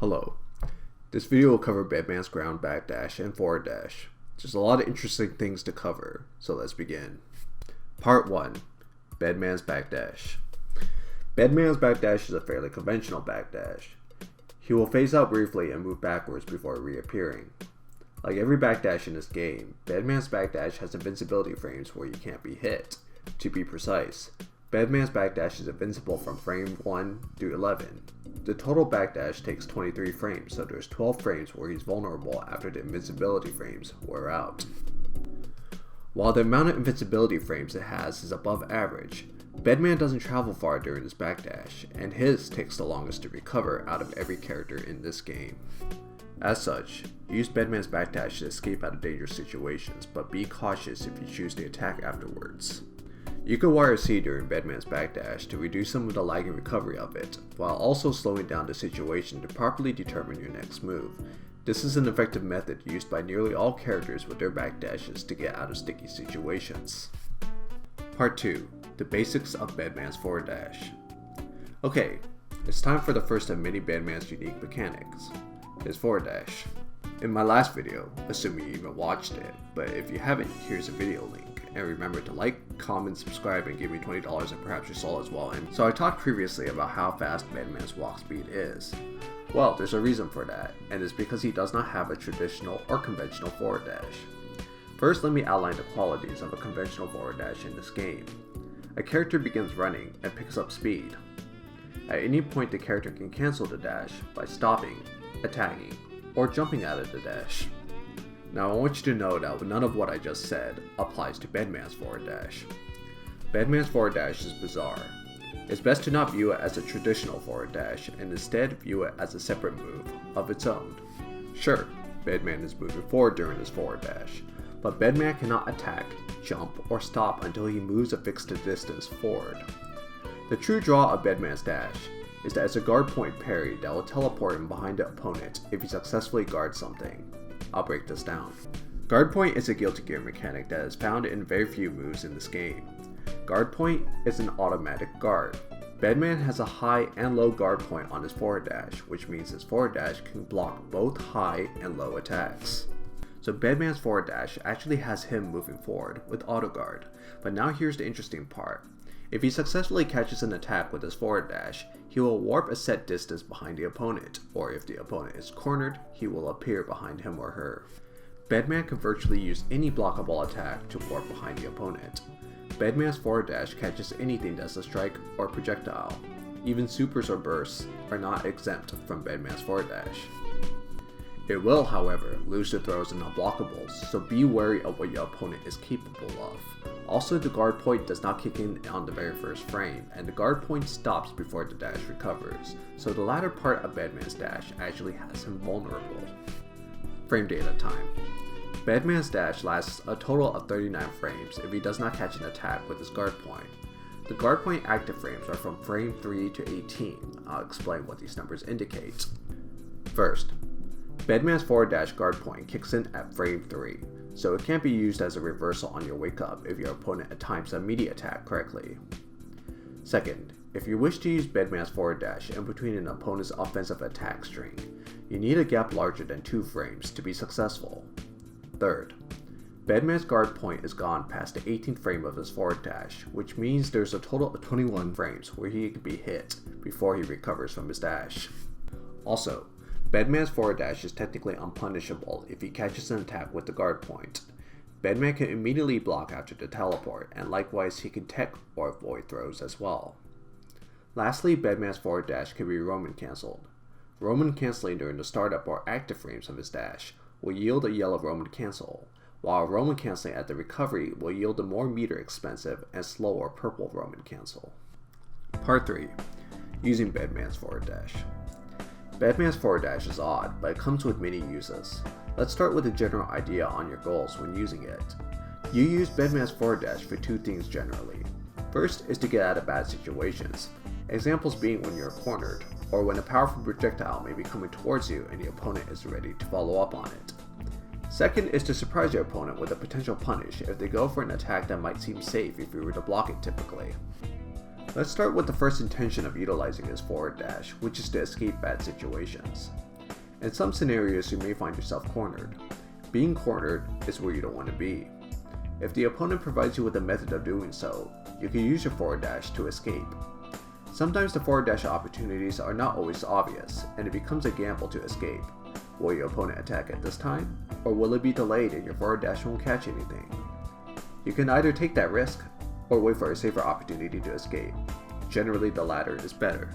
Hello. This video will cover Bedman's ground backdash and forward dash. There's a lot of interesting things to cover, so let's begin. Part 1. Bedman's backdash. Bedman's backdash is a fairly conventional backdash. He will phase out briefly and move backwards before reappearing. Like every backdash in this game, Bedman's backdash has invincibility frames where you can't be hit. To be precise, Bedman's backdash is invincible from frame 1 through 11. The total backdash takes 23 frames, so there's 12 frames where he's vulnerable after the invincibility frames wear out. While the amount of invincibility frames it has is above average, Bedman doesn't travel far during his backdash, and his takes the longest to recover out of every character in this game. As such, use Bedman's backdash to escape out of dangerous situations, but be cautious if you choose to attack afterwards. You can wire C during Bedman's backdash to reduce some of the lag and recovery of it, while also slowing down the situation to properly determine your next move. This is an effective method used by nearly all characters with their backdashes to get out of sticky situations. Part 2. The basics of Bedman's forward dash. Okay, it's time for the first of many Bedman's unique mechanics, his forward dash. In my last video, assuming you even watched it, but if you haven't, here's a video link. And remember to like, comment, subscribe, and give me $20 and perhaps your soul as well. And so I talked previously about how fast Bedman's walk speed is. Well, there's a reason for that, and it's because he does not have a traditional or conventional forward dash. First, let me outline the qualities of a conventional forward dash in this game. A character begins running and picks up speed. At any point, the character can cancel the dash by stopping, attacking, or jumping out of the dash. Now I want you to know that none of what I just said applies to Bedman's forward dash. Bedman's forward dash is bizarre. It's best to not view it as a traditional forward dash and instead view it as a separate move of its own. Sure, Bedman is moving forward during his forward dash, but Bedman cannot attack, jump, or stop until he moves a fixed distance forward. The true draw of Bedman's dash is that it's a guard point parry that will teleport him behind the opponent if he successfully guards something. I'll break this down. Guard point is a Guilty Gear mechanic that is found in very few moves in this game. Guard point is an automatic guard. Bedman has a high and low guard point on his forward dash, which means his forward dash can block both high and low attacks. So Bedman's forward dash actually has him moving forward with auto guard. But now here's the interesting part. If he successfully catches an attack with his forward dash, he will warp a set distance behind the opponent, or if the opponent is cornered, he will appear behind him or her. Bedman can virtually use any blockable attack to warp behind the opponent. Bedman's forward dash catches anything that's a strike or projectile. Even supers or bursts are not exempt from Bedman's forward dash. It will, however, lose to throws and unblockables, so be wary of what your opponent is capable of. Also, the guard point does not kick in on the very first frame, and the guard point stops before the dash recovers, so the latter part of Bedman's dash actually has him vulnerable. Frame data time. Bedman's dash lasts a total of 39 frames if he does not catch an attack with his guard point. The guard point active frames are from frame 3 to 18. I'll explain what these numbers indicate. First, Bedman's forward dash guard point kicks in at frame 3, so it can't be used as a reversal on your wake up if your opponent times a immediate attack correctly. Second, if you wish to use Bedman's forward dash in between an opponent's offensive attack string, you need a gap larger than 2 frames to be successful. Third, Bedman's guard point is gone past the 18th frame of his forward dash, which means there's a total of 21 frames where he can be hit before he recovers from his dash. Also, Bedman's forward dash is technically unpunishable if he catches an attack with the guard point. Bedman can immediately block after the teleport, and likewise he can tech or avoid throws as well. Lastly, Bedman's forward dash can be Roman cancelled. Roman cancelling during the startup or active frames of his dash will yield a yellow Roman cancel, while Roman cancelling at the recovery will yield a more meter expensive and slower purple Roman cancel. Part 3. Using Bedman's forward dash. Bedman's forward dash is odd, but it comes with many uses. Let's start with a general idea on your goals when using it. You use Bedman's forward dash for 2 things generally. First is to get out of bad situations, examples being when you're cornered, or when a powerful projectile may be coming towards you and the opponent is ready to follow up on it. Second is to surprise your opponent with a potential punish if they go for an attack that might seem safe if you were to block it typically. Let's start with the first intention of utilizing his forward dash, which is to escape bad situations. In some scenarios, you may find yourself cornered. Being cornered is where you don't want to be. If the opponent provides you with a method of doing so, you can use your forward dash to escape. Sometimes the forward dash opportunities are not always obvious, and it becomes a gamble to escape. Will your opponent attack at this time, or will it be delayed and your forward dash won't catch anything? You can either take that risk, or wait for a safer opportunity to escape. Generally, the latter is better.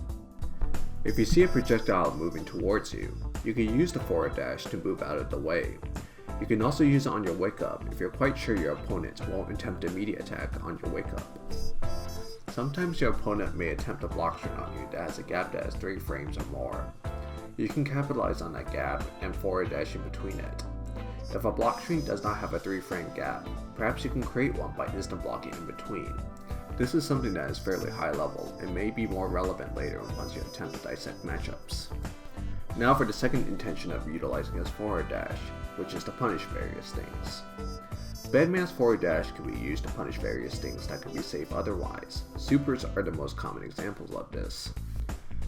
If you see a projectile moving towards you, you can use the forward dash to move out of the way. You can also use it on your wake up if you're quite sure your opponent won't attempt immediate attack on your wake up. Sometimes your opponent may attempt a block string on you that has a gap that has 3 frames or more. You can capitalize on that gap and forward dash in between it. If a block string does not have a 3-frame gap, perhaps you can create one by instant blocking in between. This is something that is fairly high level and may be more relevant later once you attempt to dissect matchups. Now for the second intention of utilizing his forward dash, which is to punish various things. Bedman's forward dash can be used to punish various things that could be safe otherwise. Supers are the most common examples of this.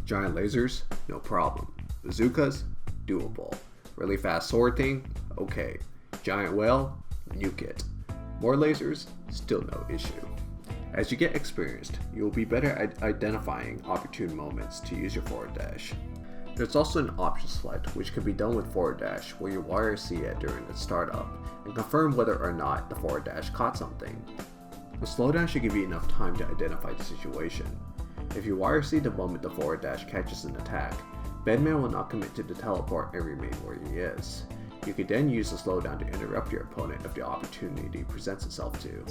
Giant lasers? No problem. Bazookas? Doable. Really fast sword thing? Okay. Giant whale? Nuke it. More lasers? Still no issue. As you get experienced, you will be better at identifying opportune moments to use your forward dash. There's also an option select which can be done with forward dash where you YRC it during its startup and confirm whether or not the forward dash caught something. The slowdown should give you enough time to identify the situation. If you YRC the moment the forward dash catches an attack, Bedman will not commit to the teleport and remain where he is. You can then use the slowdown to interrupt your opponent if the opportunity presents itself to.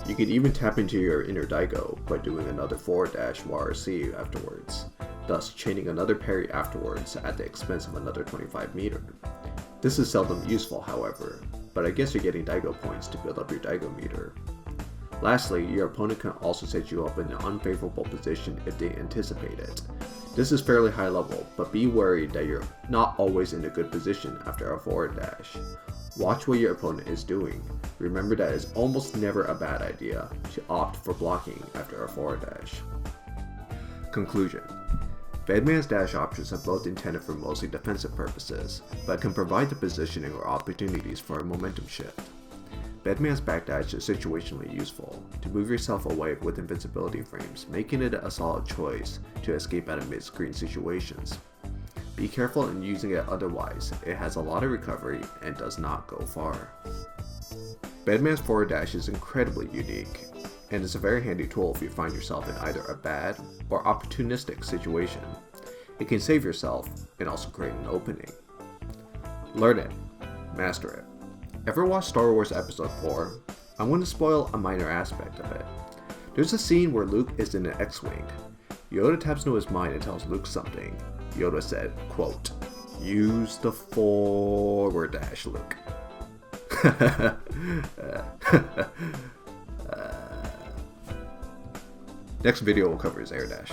You can even tap into your inner Daigo by doing another forward dash YRC afterwards, thus chaining another parry afterwards at the expense of another 25 meter. This is seldom useful however, but I guess you're getting Daigo points to build up your Daigo meter. Lastly, your opponent can also set you up in an unfavorable position if they anticipate it. This is fairly high level, but be worried that you're not always in a good position after a forward dash. Watch what your opponent is doing. Remember that it's almost never a bad idea to opt for blocking after a forward dash. Conclusion. Bedman's dash options are both intended for mostly defensive purposes, but can provide the positioning or opportunities for a momentum shift. Bedman's backdash is situationally useful to move yourself away with invincibility frames, making it a solid choice to escape out of mid-screen situations. Be careful in using it otherwise, it has a lot of recovery and does not go far. Bedman's forward dash is incredibly unique, and is a very handy tool if you find yourself in either a bad or opportunistic situation. It can save yourself and also create an opening. Learn it. Master it. Ever watch Star Wars Episode 4? I want to spoil a minor aspect of it. There's a scene where Luke is in an X-Wing. Yoda taps into his mind and tells Luke something. Yoda said, quote, "Use the forward dash, Luke." Next video will cover his air dash.